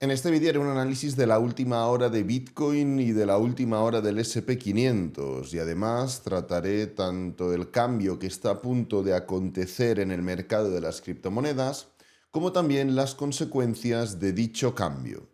En este vídeo haré un análisis de la última hora de Bitcoin y de la última hora del SP 500 y además trataré tanto el cambio que está a punto de acontecer en el mercado de las criptomonedas como también las consecuencias de dicho cambio.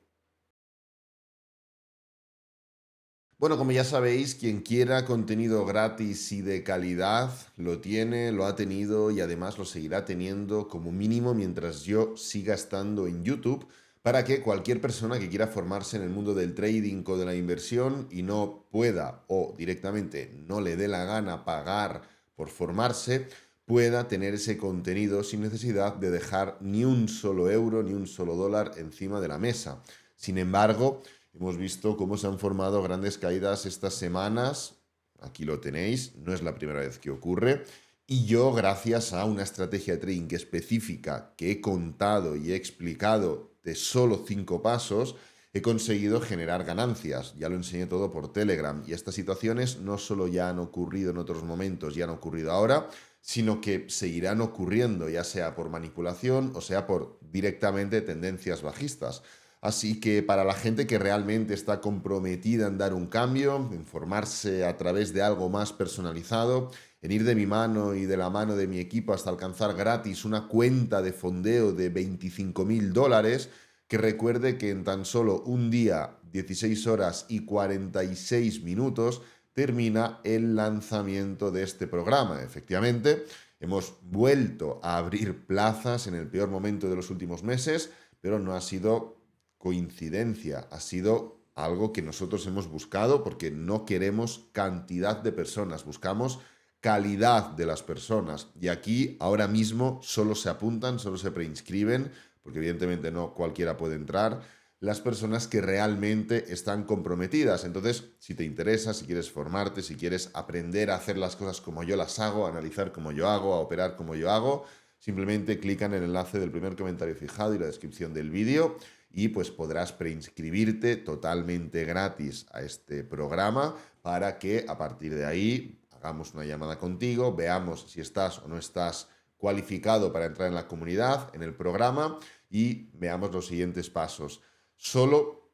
Bueno, como ya sabéis, quien quiera contenido gratis y de calidad lo tiene, lo ha tenido y además lo seguirá teniendo como mínimo mientras yo siga estando en YouTube, para que cualquier persona que quiera formarse en el mundo del trading o de la inversión y no pueda o directamente no le dé la gana pagar por formarse, pueda tener ese contenido sin necesidad de dejar ni un solo euro ni un solo dólar encima de la mesa. Sin embargo, hemos visto cómo se han formado grandes caídas estas semanas. Aquí lo tenéis, no es la primera vez que ocurre. Y yo, gracias a una estrategia de trading específica que he contado y he explicado de solo 5 pasos, he conseguido generar ganancias. Ya lo enseñé todo por Telegram. Y estas situaciones no solo ya han ocurrido en otros momentos, ya han ocurrido ahora, sino que seguirán ocurriendo, ya sea por manipulación o sea por directamente tendencias bajistas. Así que para la gente que realmente está comprometida en dar un cambio, en formarse a través de algo más personalizado, en ir de mi mano y de la mano de mi equipo hasta alcanzar gratis una cuenta de fondeo de $25.000, que recuerde que en tan solo un día, 16 horas y 46 minutos, termina el lanzamiento de este programa. Efectivamente, hemos vuelto a abrir plazas en el peor momento de los últimos meses, pero no ha sido coincidencia, ha sido algo que nosotros hemos buscado porque no queremos cantidad de personas, buscamos calidad de las personas. Y aquí ahora mismo solo se apuntan, solo se preinscriben, porque evidentemente no cualquiera puede entrar, las personas que realmente están comprometidas. Entonces, si te interesa, si quieres formarte, si quieres aprender a hacer las cosas como yo las hago, a analizar como yo hago, a operar como yo hago, simplemente clica en el enlace del primer comentario fijado y la descripción del vídeo y pues podrás preinscribirte totalmente gratis a este programa para que a partir de ahí hagamos una llamada contigo, veamos si estás o no estás cualificado para entrar en la comunidad, en el programa, y veamos los siguientes pasos. Solo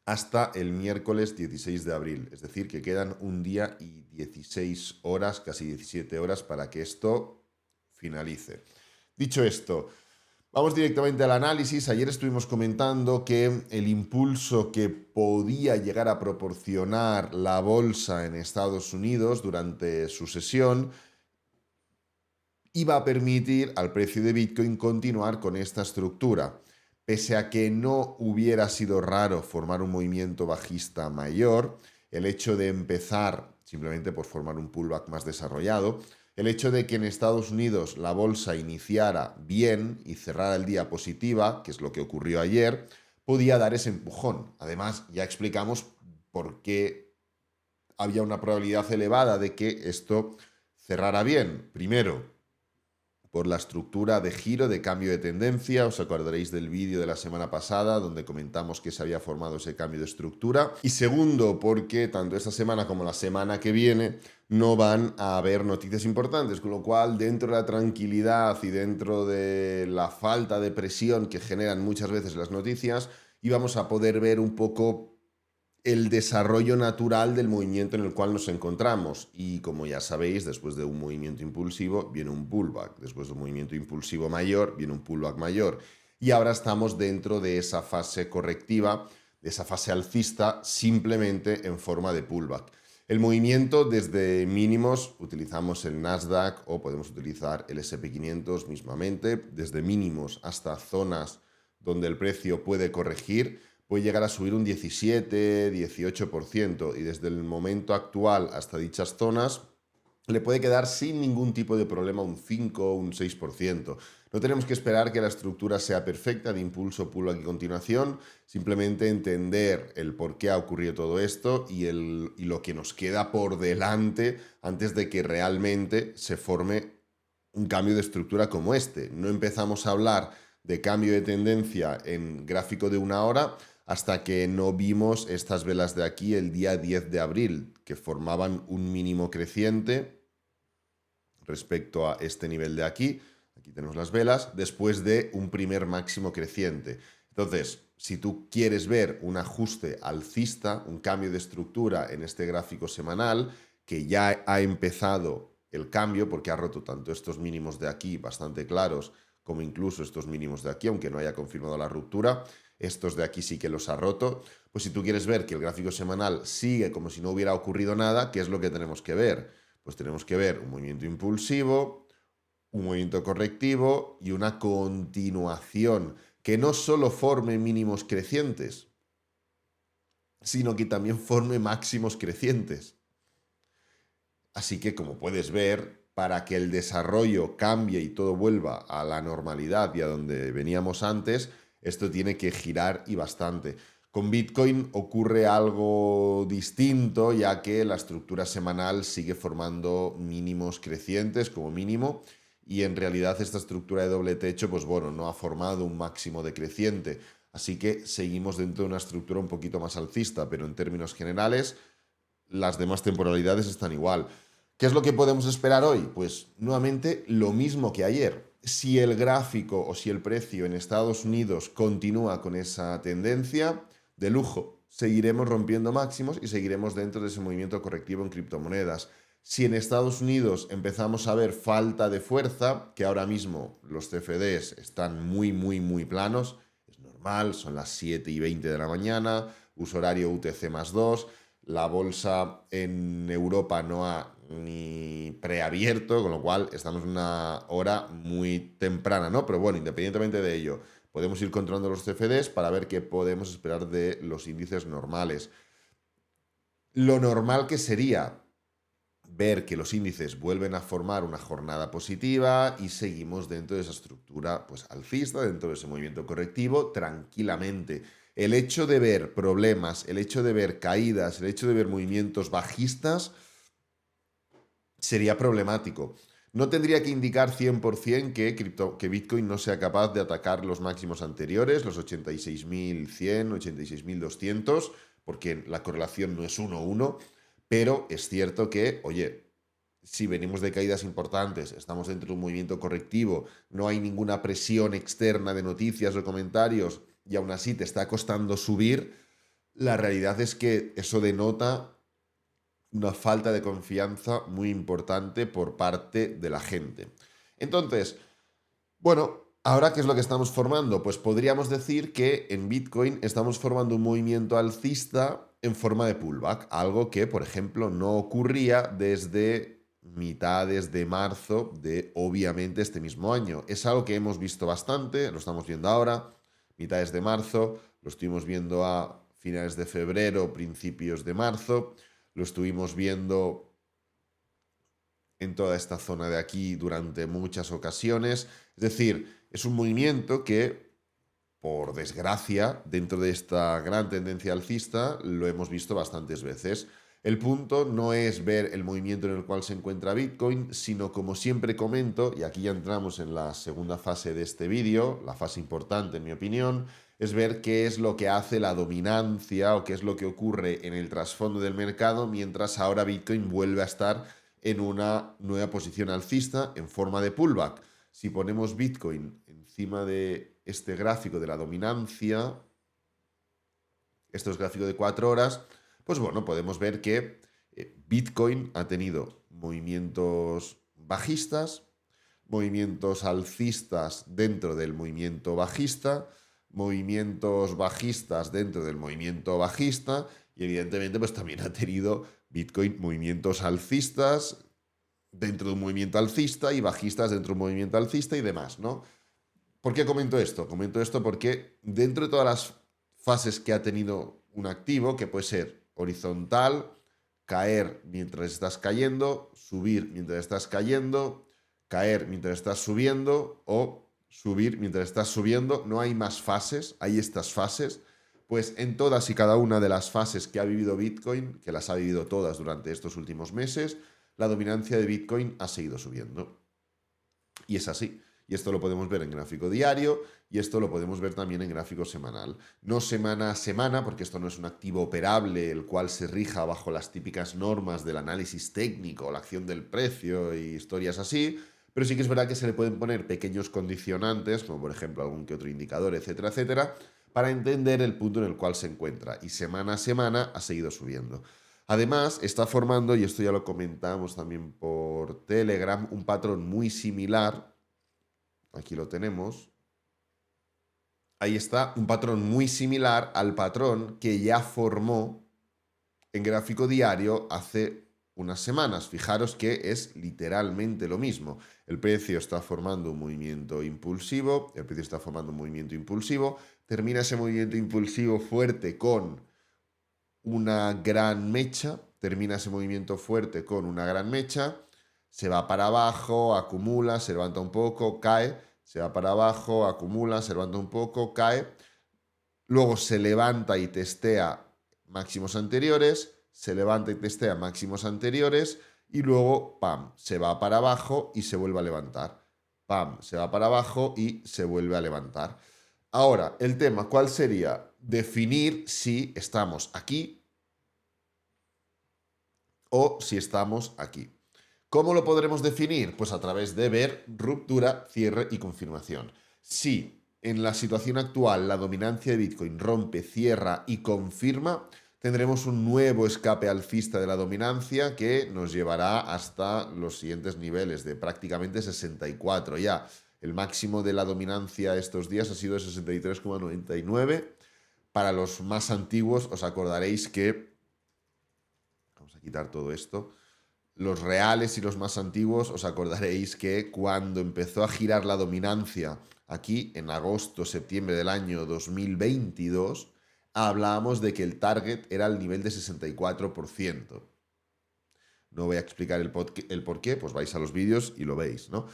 hasta el miércoles 16 de abril, es decir, que quedan un día y 16 horas, casi 17 horas para que esto finalice. Dicho esto, vamos directamente al análisis. Ayer estuvimos comentando que el impulso que podía llegar a proporcionar la bolsa en Estados Unidos durante su sesión iba a permitir al precio de Bitcoin continuar con esta estructura. Pese a que no hubiera sido raro formar un movimiento bajista mayor, el hecho de empezar simplemente por formar un pullback más desarrollado, el hecho de que en Estados Unidos la bolsa iniciara bien y cerrara el día positiva, que es lo que ocurrió ayer, podía dar ese empujón. Además, ya explicamos por qué había una probabilidad elevada de que esto cerrara bien. Primero, por la estructura de giro, de cambio de tendencia. Os acordaréis del vídeo de la semana pasada donde comentamos que se había formado ese cambio de estructura. Y segundo, porque tanto esta semana como la semana que viene no van a haber noticias importantes, con lo cual dentro de la tranquilidad y dentro de la falta de presión que generan muchas veces las noticias, íbamos a poder ver un poco el desarrollo natural del movimiento en el cual nos encontramos. Y como ya sabéis, después de un movimiento impulsivo viene un pullback. Después de un movimiento impulsivo mayor viene un pullback mayor. Y ahora estamos dentro de esa fase correctiva, de esa fase alcista, simplemente en forma de pullback. El movimiento desde mínimos, utilizamos el Nasdaq o podemos utilizar el SP 500 mismamente, desde mínimos hasta zonas donde el precio puede corregir, puede llegar a subir un 17, 18%, y desde el momento actual hasta dichas zonas le puede quedar sin ningún tipo de problema un 5 o un 6%. No tenemos que esperar que la estructura sea perfecta de impulso, pullback y continuación, simplemente entender el por qué ha ocurrido todo esto y lo que nos queda por delante antes de que realmente se forme un cambio de estructura como este. No empezamos a hablar de cambio de tendencia en gráfico de una hora hasta que no vimos estas velas de aquí el día 10 de abril, que formaban un mínimo creciente respecto a este nivel de aquí. Aquí tenemos las velas, después de un primer máximo creciente. Entonces, si tú quieres ver un ajuste alcista, un cambio de estructura en este gráfico semanal, que ya ha empezado el cambio porque ha roto tanto estos mínimos de aquí bastante claros como incluso estos mínimos de aquí, aunque no haya confirmado la ruptura, estos de aquí sí que los ha roto. Pues si tú quieres ver que el gráfico semanal sigue como si no hubiera ocurrido nada, ¿qué es lo que tenemos que ver? Pues tenemos que ver un movimiento impulsivo, un movimiento correctivo y una continuación que no solo forme mínimos crecientes, sino que también forme máximos crecientes. Así que, como puedes ver, para que el desarrollo cambie y todo vuelva a la normalidad y a donde veníamos antes, esto tiene que girar y bastante. Con Bitcoin ocurre algo distinto, ya que la estructura semanal sigue formando mínimos crecientes como mínimo, y en realidad esta estructura de doble techo, pues bueno, no ha formado un máximo decreciente. Así que seguimos dentro de una estructura un poquito más alcista, pero en términos generales las demás temporalidades están igual. ¿Qué es lo que podemos esperar hoy? Pues nuevamente lo mismo que ayer. Si el gráfico o si el precio en Estados Unidos continúa con esa tendencia, de lujo, seguiremos rompiendo máximos y seguiremos dentro de ese movimiento correctivo en criptomonedas. Si en Estados Unidos empezamos a ver falta de fuerza, que ahora mismo los CFDs están muy planos, es normal, son las 7:20 de la mañana, uso horario UTC más 2, la bolsa en Europa no ha ni preabierto, con lo cual estamos en una hora muy temprana, ¿no? Pero bueno, independientemente de ello, podemos ir controlando los CFDs para ver qué podemos esperar de los índices normales. Lo normal que sería ver que los índices vuelven a formar una jornada positiva y seguimos dentro de esa estructura pues alcista, dentro de ese movimiento correctivo, tranquilamente. El hecho de ver problemas, el hecho de ver caídas, el hecho de ver movimientos bajistas sería problemático. No tendría que indicar 100% que Bitcoin no sea capaz de atacar los máximos anteriores, los 86.100, 86.200, porque la correlación no es 1:1, pero es cierto que, oye, si venimos de caídas importantes, estamos dentro de un movimiento correctivo, no hay ninguna presión externa de noticias o comentarios y aún así te está costando subir, la realidad es que eso denota una falta de confianza muy importante por parte de la gente. Entonces, bueno, ¿ahora qué es lo que estamos formando? Pues podríamos decir que en Bitcoin estamos formando un movimiento alcista en forma de pullback, algo que, por ejemplo, no ocurría desde mitades de marzo de, obviamente, este mismo año. Es algo que hemos visto bastante, lo estamos viendo ahora, mitades de marzo, lo estuvimos viendo a finales de febrero, principios de marzo, lo estuvimos viendo en toda esta zona de aquí durante muchas ocasiones. Es decir, es un movimiento que, por desgracia, dentro de esta gran tendencia alcista, lo hemos visto bastantes veces. El punto no es ver el movimiento en el cual se encuentra Bitcoin, sino, como siempre comento, y aquí ya entramos en la segunda fase de este vídeo, la fase importante en mi opinión, es ver qué es lo que hace la dominancia o qué es lo que ocurre en el trasfondo del mercado mientras ahora Bitcoin vuelve a estar en una nueva posición alcista en forma de pullback. Si ponemos Bitcoin encima de este gráfico de la dominancia, esto es gráfico de 4 horas, pues bueno, podemos ver que Bitcoin ha tenido movimientos bajistas, movimientos alcistas dentro del movimiento bajista, movimientos bajistas dentro del movimiento bajista y evidentemente pues también ha tenido Bitcoin movimientos alcistas dentro de un movimiento alcista y bajistas dentro de un movimiento alcista y demás, ¿no? ¿Por qué comento esto? Comento esto porque dentro de todas las fases que ha tenido un activo, que puede ser horizontal, caer mientras estás cayendo, subir mientras estás cayendo, caer mientras estás subiendo o subir mientras estás subiendo, no hay más fases, hay estas fases, pues en todas y cada una de las fases que ha vivido Bitcoin, que las ha vivido todas durante estos últimos meses, la dominancia de Bitcoin ha seguido subiendo. Y es así. Y esto lo podemos ver en gráfico diario y esto lo podemos ver también en gráfico semanal. No semana a semana, porque esto no es un activo operable, el cual se rija bajo las típicas normas del análisis técnico, la acción del precio y historias así, pero sí que es verdad que se le pueden poner pequeños condicionantes, como por ejemplo algún que otro indicador, etcétera, etcétera, para entender el punto en el cual se encuentra. Y semana a semana ha seguido subiendo. Además, está formando, y esto ya lo comentamos también por Telegram, un patrón muy similar. Aquí lo tenemos. Ahí está, un patrón muy similar al patrón que ya formó en gráfico diario hace unas semanas. Fijaros que es literalmente lo mismo. El precio está formando un movimiento impulsivo, termina ese movimiento impulsivo fuerte con una gran mecha, se va para abajo, acumula, se levanta un poco, cae, se va para abajo, acumula, se levanta un poco, cae, luego se levanta y testea máximos anteriores, se levanta y testea máximos anteriores y luego, ¡pam!, se va para abajo y se vuelve a levantar. ¡Pam!, se va para abajo y se vuelve a levantar. Ahora, el tema, ¿cuál sería? Definir si estamos aquí o si estamos aquí. ¿Cómo lo podremos definir? Pues a través de ver ruptura, cierre y confirmación. Si en la situación actual la dominancia de Bitcoin rompe, cierra y confirma, tendremos un nuevo escape alcista de la dominancia que nos llevará hasta los siguientes niveles de prácticamente 64 ya. El máximo de la dominancia estos días ha sido de 63,99. Para los más antiguos os acordaréis que... Vamos a quitar todo esto. Los reales y los más antiguos os acordaréis que cuando empezó a girar la dominancia aquí en agosto, septiembre del año 2022, hablábamos de que el target era el nivel de 64%. No voy a explicar el por qué, pues vais a los vídeos y lo veis, ¿no?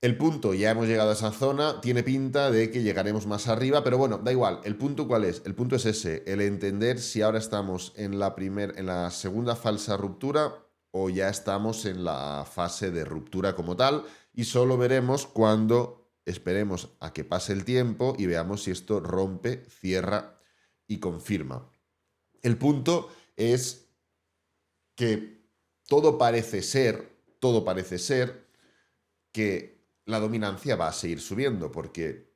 El punto, ya hemos llegado a esa zona, tiene pinta de que llegaremos más arriba, pero bueno, da igual. ¿El punto cuál es? El punto es ese, el entender si ahora estamos en la segunda falsa ruptura o ya estamos en la fase de ruptura como tal, y solo veremos cuando esperemos a que pase el tiempo y veamos si esto rompe, cierra y confirma. El punto es que todo parece ser que la dominancia va a seguir subiendo porque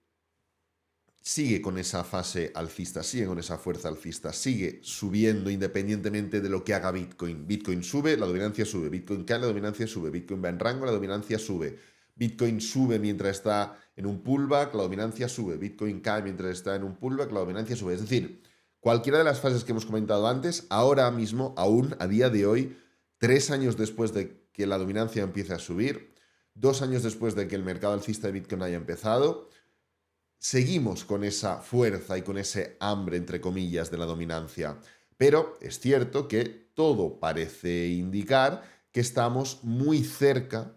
sigue con esa fase alcista, sigue con esa fuerza alcista, sigue subiendo independientemente de lo que haga Bitcoin. Bitcoin sube, la dominancia sube. Bitcoin cae, la dominancia sube. Bitcoin va en rango, la dominancia sube. Bitcoin sube mientras está en un pullback, la dominancia sube. Bitcoin cae mientras está en un pullback, la dominancia sube. Es decir, cualquiera de las fases que hemos comentado antes, ahora mismo, aún a día de hoy, 3 años después de que la dominancia empiece a subir, 2 años después de que el mercado alcista de Bitcoin haya empezado, seguimos con esa fuerza y con ese hambre, entre comillas, de la dominancia. Pero es cierto que todo parece indicar que estamos muy cerca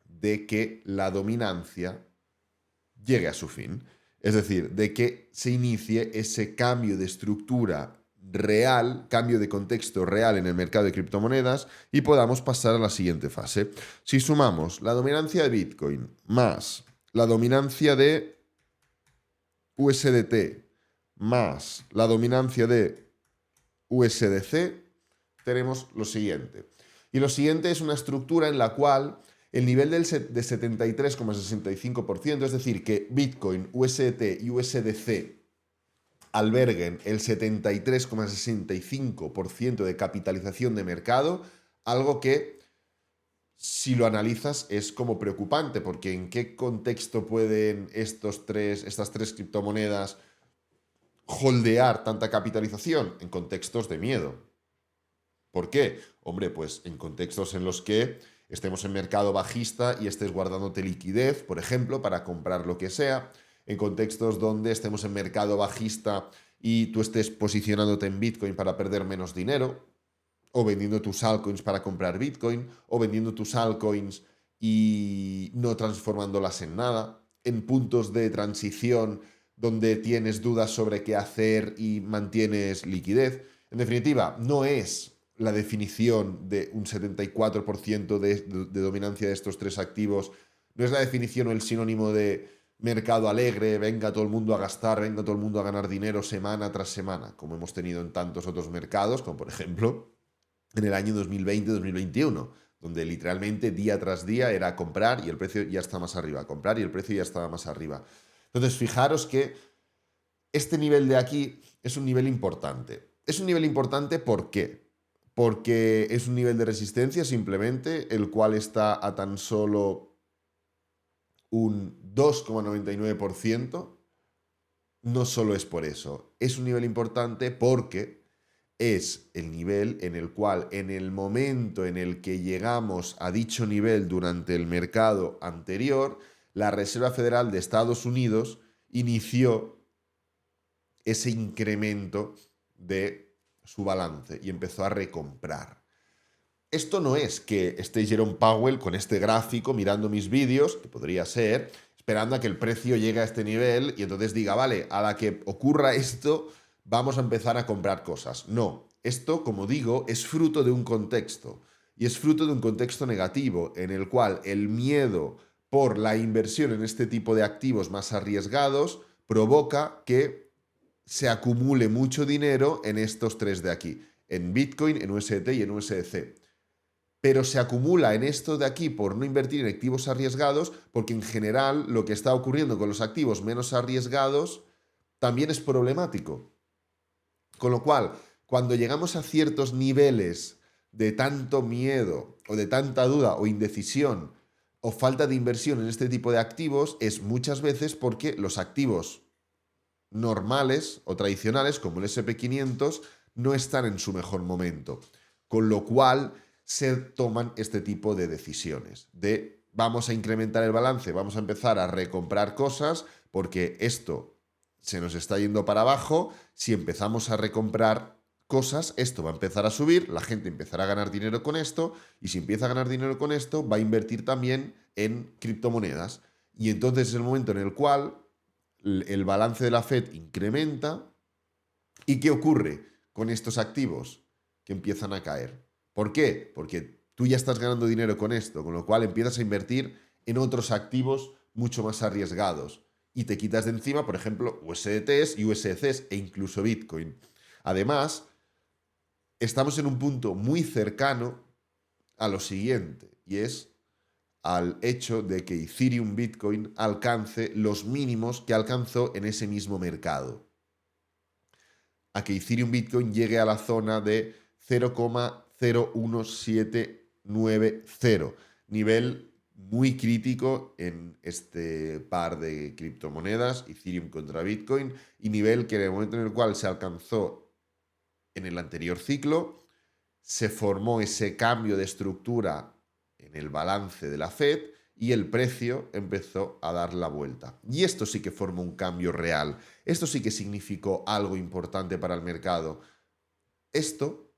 de que la dominancia llegue a su fin. Es decir, de que se inicie ese cambio de estructura real, cambio de contexto real en el mercado de criptomonedas y podamos pasar a la siguiente fase. Si sumamos la dominancia de Bitcoin más la dominancia de USDT más la dominancia de USDC, tenemos lo siguiente. Y lo siguiente es una estructura en la cual el nivel de 73,65%, es decir, que Bitcoin, USDT y USDC alberguen el 73,65% de capitalización de mercado, algo que, si lo analizas, es como preocupante, porque ¿en qué contexto pueden estas tres criptomonedas holdear tanta capitalización? En contextos de miedo. ¿Por qué? Hombre, pues en contextos en los que estemos en mercado bajista y estés guardándote liquidez, por ejemplo, para comprar lo que sea, en contextos donde estemos en mercado bajista y tú estés posicionándote en Bitcoin para perder menos dinero, o vendiendo tus altcoins para comprar Bitcoin, o vendiendo tus altcoins y no transformándolas en nada, en puntos de transición donde tienes dudas sobre qué hacer y mantienes liquidez. En definitiva, no es la definición de un 74% de dominancia de estos tres activos, no es la definición o el sinónimo de mercado alegre, venga todo el mundo a gastar, venga todo el mundo a ganar dinero semana tras semana, como hemos tenido en tantos otros mercados, como por ejemplo en el año 2020-2021, donde literalmente día tras día era comprar y el precio ya está más arriba, comprar y el precio ya estaba más arriba. Entonces, fijaros que este nivel de aquí es un nivel importante. Es un nivel importante, ¿por qué? Porque es un nivel de resistencia simplemente, el cual está a tan solo un 2,99%. No solo es por eso, es un nivel importante porque es el nivel en el cual, en el momento en el que llegamos a dicho nivel durante el mercado anterior, la Reserva Federal de Estados Unidos inició ese incremento de su balance y empezó a recomprar. Esto no es que esté Jerome Powell con este gráfico mirando mis vídeos, que podría ser, esperando a que el precio llegue a este nivel y entonces diga, vale, a la que ocurra esto, vamos a empezar a comprar cosas. No, esto, como digo, es fruto de un contexto. Y es fruto de un contexto negativo, en el cual el miedo por la inversión en este tipo de activos más arriesgados provoca que se acumule mucho dinero en estos tres de aquí, en Bitcoin, en USDT y en USDC. Pero se acumula en esto de aquí por no invertir en activos arriesgados, porque en general lo que está ocurriendo con los activos menos arriesgados también es problemático. Con lo cual, cuando llegamos a ciertos niveles de tanto miedo o de tanta duda o indecisión o falta de inversión en este tipo de activos, es muchas veces porque los activos normales o tradicionales, como el SP500, no están en su mejor momento. Con lo cual se toman este tipo de decisiones, de vamos a incrementar el balance, vamos a empezar a recomprar cosas, porque esto se nos está yendo para abajo. Si empezamos a recomprar cosas, esto va a empezar a subir, la gente empezará a ganar dinero con esto, y si empieza a ganar dinero con esto, va a invertir también en criptomonedas. Y entonces es el momento en el cual el balance de la Fed incrementa. ¿Y qué ocurre con estos activos? Que empiezan a caer. ¿Por qué? Porque tú ya estás ganando dinero con esto, con lo cual empiezas a invertir en otros activos mucho más arriesgados y te quitas de encima, por ejemplo, USDTs y USDCs e incluso Bitcoin. Además, estamos en un punto muy cercano a lo siguiente, y es al hecho de que Ethereum Bitcoin alcance los mínimos que alcanzó en ese mismo mercado. A que Ethereum Bitcoin llegue a la zona de 0,01790, nivel muy crítico en este par de criptomonedas, Ethereum contra Bitcoin, y nivel que en el momento en el cual se alcanzó en el anterior ciclo, se formó ese cambio de estructura en el balance de la Fed y el precio empezó a dar la vuelta. Y esto sí que formó un cambio real. Esto sí que significó algo importante para el mercado. Esto,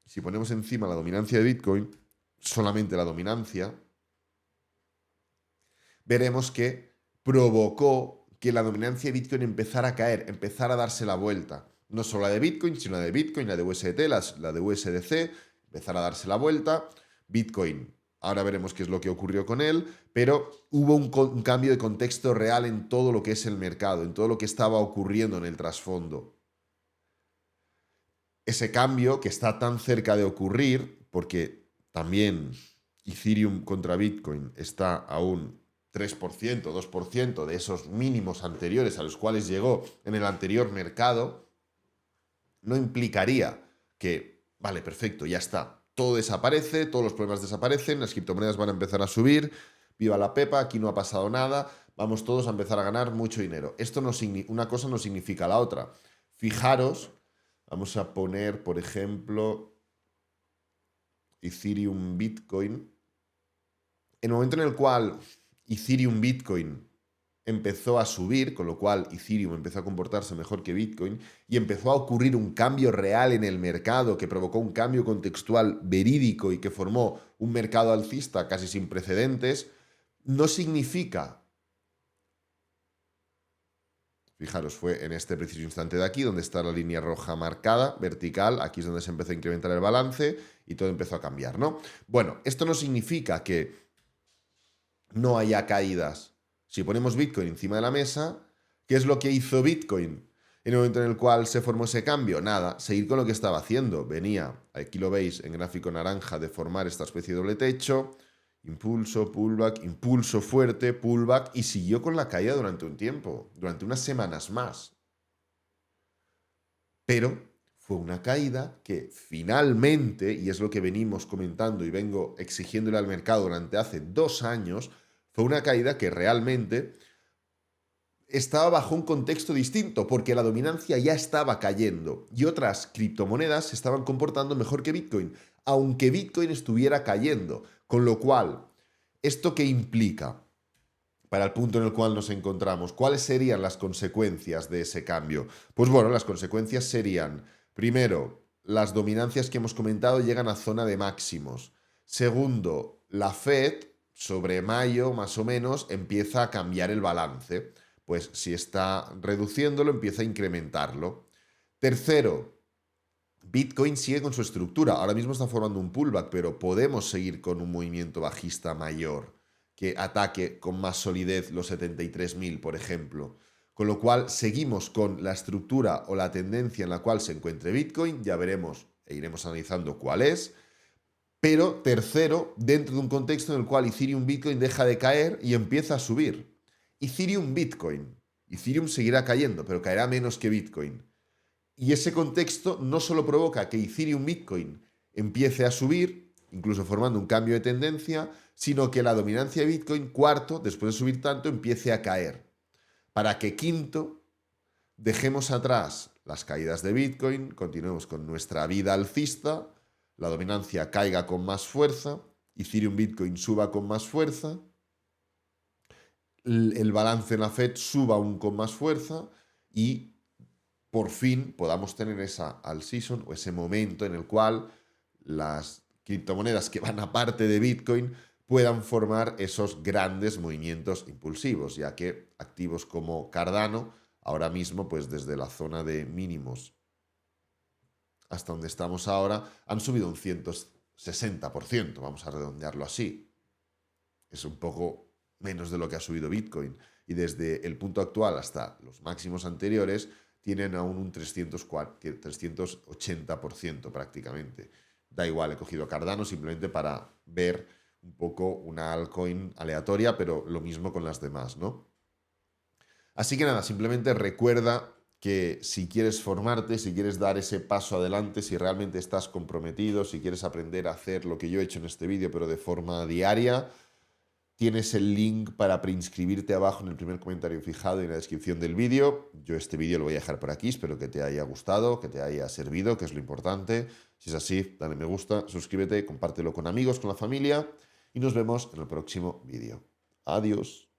si ponemos encima la dominancia de Bitcoin, solamente la dominancia, veremos que provocó que la dominancia de Bitcoin empezara a caer, empezara a darse la vuelta. No solo la de Bitcoin, sino la de Bitcoin, la de USDT, la de USDC, empezara a darse la vuelta. Bitcoin, ahora veremos qué es lo que ocurrió con él, pero hubo un cambio de contexto real en todo lo que es el mercado, en todo lo que estaba ocurriendo en el trasfondo. Ese cambio que está tan cerca de ocurrir, porque también Ethereum contra Bitcoin está a un 3%, 2% de esos mínimos anteriores a los cuales llegó en el anterior mercado, no implicaría que, vale, perfecto, ya está, todo desaparece, todos los problemas desaparecen, las criptomonedas van a empezar a subir, viva la pepa, aquí no ha pasado nada, vamos todos a empezar a ganar mucho dinero. Esto no una cosa no significa la otra. Fijaros, vamos a poner, por ejemplo, Ethereum Bitcoin. En el momento en el cual Ethereum Bitcoin empezó a subir, con lo cual Ethereum empezó a comportarse mejor que Bitcoin y empezó a ocurrir un cambio real en el mercado que provocó un cambio contextual verídico y que formó un mercado alcista casi sin precedentes, no significa, fijaros, fue en este preciso instante de aquí donde está la línea roja marcada, vertical, aquí es donde se empezó a incrementar el balance y todo empezó a cambiar, ¿no? Bueno, esto no significa que no haya caídas. Si ponemos Bitcoin encima de la mesa, ¿qué es lo que hizo Bitcoin en el momento en el cual se formó ese cambio? Nada, seguir con lo que estaba haciendo. Venía, aquí lo veis en gráfico naranja, de formar esta especie de doble techo, impulso, pullback, impulso fuerte, pullback, y siguió con la caída durante un tiempo, durante unas semanas más. pero fue una caída que finalmente, y es lo que venimos comentando y vengo exigiéndole al mercado durante hace 2 años, fue una caída que realmente estaba bajo un contexto distinto, porque la dominancia ya estaba cayendo y otras criptomonedas se estaban comportando mejor que Bitcoin, aunque Bitcoin estuviera cayendo. Con lo cual, ¿esto qué implica para el punto en el cual nos encontramos? ¿Cuáles serían las consecuencias de ese cambio? Pues bueno, las consecuencias serían, primero, las dominancias que hemos comentado llegan a zona de máximos. Segundo, la Fed, sobre mayo más o menos, empieza a cambiar el balance. Pues si está reduciéndolo, empieza a incrementarlo. Tercero, Bitcoin sigue con su estructura. Ahora mismo está formando un pullback, pero podemos seguir con un movimiento bajista mayor que ataque con más solidez los 73.000, por ejemplo. Con lo cual, seguimos con la estructura o la tendencia en la cual se encuentre Bitcoin. Ya veremos e iremos analizando cuál es. Pero tercero, dentro de un contexto en el cual Ethereum Bitcoin deja de caer y empieza a subir. Ethereum Bitcoin. Ethereum seguirá cayendo, pero caerá menos que Bitcoin. Y ese contexto no solo provoca que Ethereum Bitcoin empiece a subir, incluso formando un cambio de tendencia, sino que la dominancia de Bitcoin, cuarto, después de subir tanto, empiece a caer. Para que quinto, dejemos atrás las caídas de Bitcoin, continuemos con nuestra vida alcista, la dominancia caiga con más fuerza, Ethereum Bitcoin suba con más fuerza, el balance en la Fed suba aún con más fuerza y por fin podamos tener esa all season o ese momento en el cual las criptomonedas que van aparte de Bitcoin puedan formar esos grandes movimientos impulsivos, ya que activos como Cardano, ahora mismo, pues desde la zona de mínimos hasta donde estamos ahora, han subido un 160%, vamos a redondearlo así. Es un poco menos de lo que ha subido Bitcoin. Y desde el punto actual hasta los máximos anteriores, tienen aún un 380% prácticamente. Da igual, he cogido Cardano simplemente para ver un poco una altcoin aleatoria, pero lo mismo con las demás, ¿no? Así que nada, simplemente recuerda que si quieres formarte, si quieres dar ese paso adelante, si realmente estás comprometido, si quieres aprender a hacer lo que yo he hecho en este vídeo, pero de forma diaria, tienes el link para preinscribirte abajo en el primer comentario fijado y en la descripción del vídeo. Yo este vídeo lo voy a dejar por aquí, espero que te haya gustado, que te haya servido, que es lo importante. Si es así, dale me gusta, suscríbete, compártelo con amigos, con la familia y nos vemos en el próximo vídeo. Adiós.